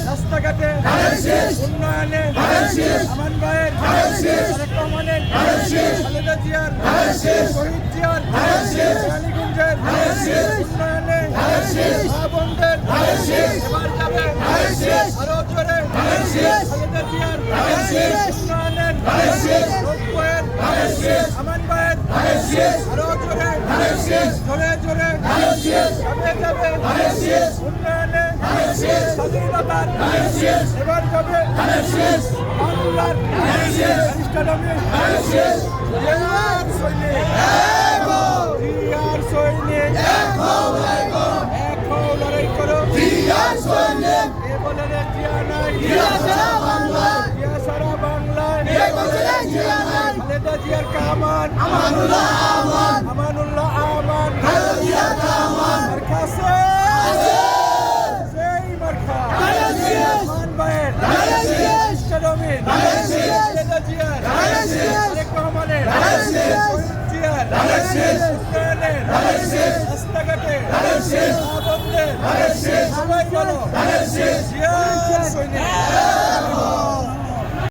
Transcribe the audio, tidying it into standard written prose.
রাস্তাঘাটে উন্নয়নে আমান ভাইয়ের তারেক রহমানের খালেদা জিয়ার শহীদ জিয়ার রানীগঞ্জের উন্নয়নে মা বোনদের এবার যাবে আরো জোরে খালেদা জিয়ার উন্নয়নের রূপের আমান ভাইয়ের আরো জোরে জোরে জোরে যাবে উন্নয়নে স্বাধীনতার এবার যাবে বাংলার ইসলামী সৈনিক এক হও লড়াই করো এ বলে জিয়া নাই জিয়া সারা বাংলায় খালেদা জিয়ার কামান আমানুল্লাহ আমান আর কাছে সেই মার্কা আমান ভাইয়ের ইসলামী খালেদা জিয়ার তারেক রহমানের শহীদ জিয়ার উন্নয়নের রাস্তাঘাটে মা বোনদের সবাই বলো জিয়া সৈনিক।